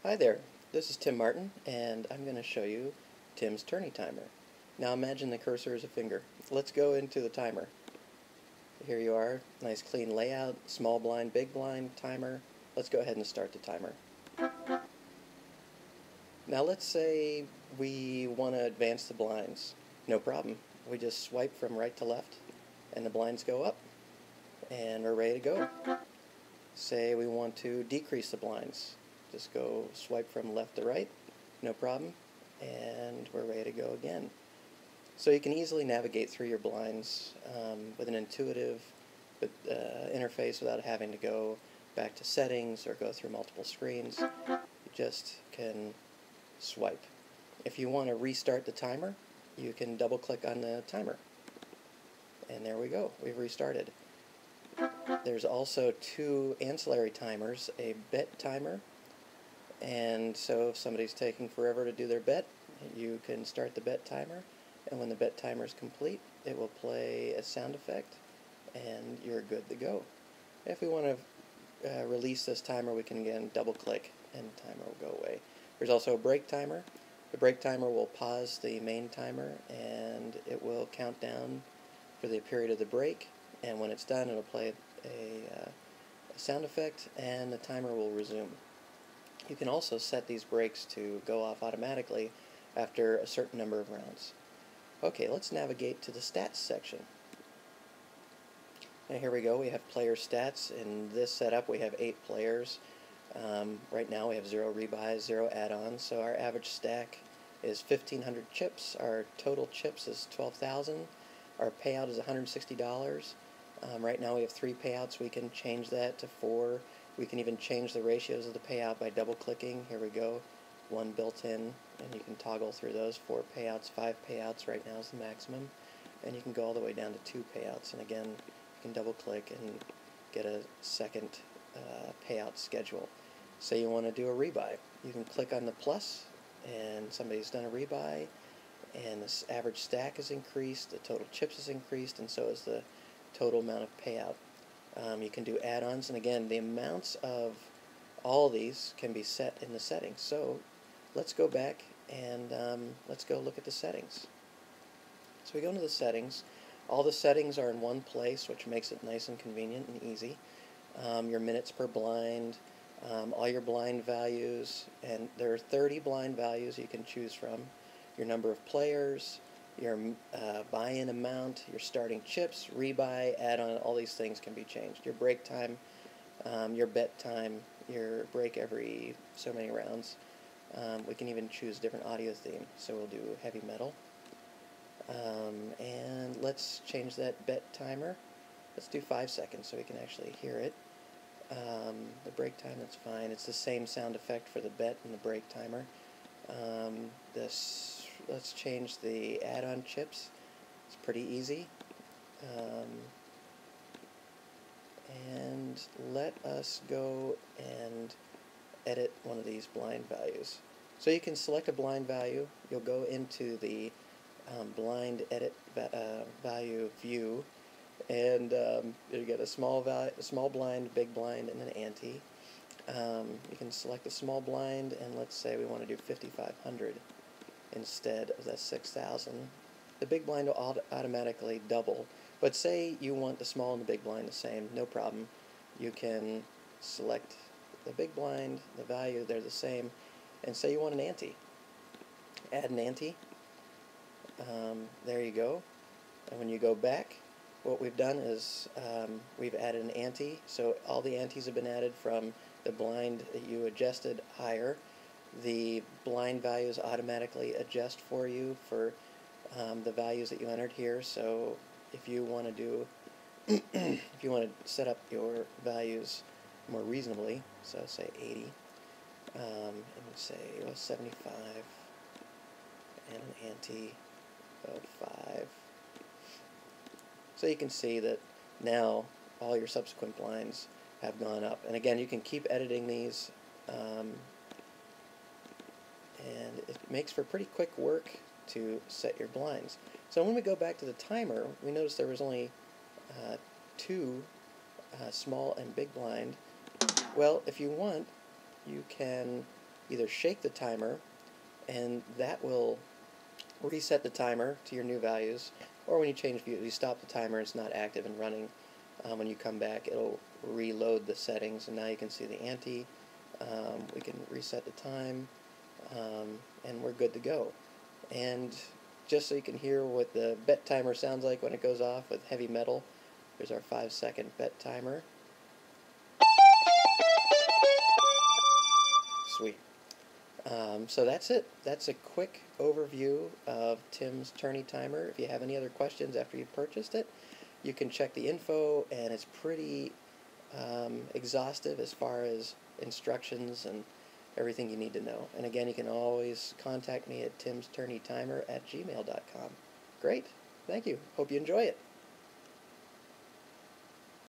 Hi there, this is Tim Martin, and I'm going to show you Tim's turning timer. Now imagine the cursor is a finger. Let's go into the timer. Here you are, nice clean layout, small blind, big blind, timer. Let's go ahead and start the timer. Now let's say we want to advance the blinds. No problem. We just swipe from right to left, and the blinds go up, and we're ready to go. Say we want to decrease the blinds. Just go swipe from left to right, no problem, and we're ready to go again. So you can easily navigate through your blinds with an intuitive interface without having to go back to settings or go through multiple screens. You just can swipe. If you want to restart the timer, you can double click on the timer. And there we go, we've restarted. There's also two ancillary timers, a bet timer, and so if somebody's taking forever to do their bet, you can start the bet timer, and when the bet timer is complete, it will play a sound effect, and you're good to go. If we want to release this timer, we can again double click, and the timer will go away. There's also a break timer. The break timer will pause the main timer, and it will count down for the period of the break, and when it's done, it'll play a sound effect, and the timer will resume. You can also set these breaks to go off automatically after a certain number of rounds. Okay, let's navigate to the stats section. Now here we go, we have player stats. In this setup we have 8 players. Right now we have 0 rebuys, 0 add-ons, so our average stack is 1,500 chips. Our total chips is 12,000. Our payout is $160. Right now we have 3 payouts. We can change that to 4. We can even change the ratios of the payout by double-clicking. Here we go. 1 built-in, and you can toggle through those. 4 payouts, 5 payouts right now is the maximum. And you can go all the way down to 2 payouts. And again, you can double-click and get a second payout schedule. Say you want to do a rebuy. You can click on the plus, and somebody's done a rebuy, and this average stack is increased, the total chips is increased, and so is the total amount of payout. You can do add-ons, and again, the amounts of all these can be set in the settings. So let's go back and let's go look at the settings. So we go into the settings. All the settings are in one place, which makes it nice and convenient and easy. Your minutes per blind, all your blind values, and there are 30 blind values you can choose from. Your number of players, your buy-in amount, your starting chips, rebuy, add-on, all these things can be changed. Your break time, your bet time, your break every so many rounds. We can even choose a different audio theme, so we'll do heavy metal. And let's change that bet timer. Let's do 5 seconds so we can actually hear it. The break time, that's fine. It's the same sound effect for the bet and the break timer. Let's change the add-on chips. It's pretty easy. And let us go and edit one of these blind values. So you can select a blind value. You'll go into the blind edit value view, and you get a small blind, big blind, and an ante. You can select a small blind, and let's say we want to do 5,500 instead of that 6,000. The big blind will automatically double, but say you want the small and the big blind the same, no problem. You can select the big blind, the value, they're the same, and say you want an ante. Add an ante. There you go. And when you go back, what we've done is we've added an ante, so all the antes have been added from the blind that you adjusted higher. The blind values automatically adjust for you for the values that you entered here. So if you want to do, if you want to set up your values more reasonably, so say 80, and say 75, and an ante of 5. So you can see that now all your subsequent blinds have gone up. And again, you can keep editing these, and it makes for pretty quick work to set your blinds. So when we go back to the timer, we notice there was only 2 small and big blind. Well, if you want, you can either shake the timer, and that will reset the timer to your new values, or when you change view, you stop the timer, it's not active and running. When you come back, it'll reload the settings, and now you can see the ante. We can reset the time, and we're good to go. And just so you can hear what the bet timer sounds like when it goes off with heavy metal, there's our 5-second bet timer. Sweet. So that's it. That's a quick overview of Tim's tourney timer. If you have any other questions after you've purchased it, you can check the info, and it's pretty exhaustive as far as instructions and everything you need to know. And again, you can always contact me at timstourneytimer@gmail.com. Great. Thank you. Hope you enjoy it.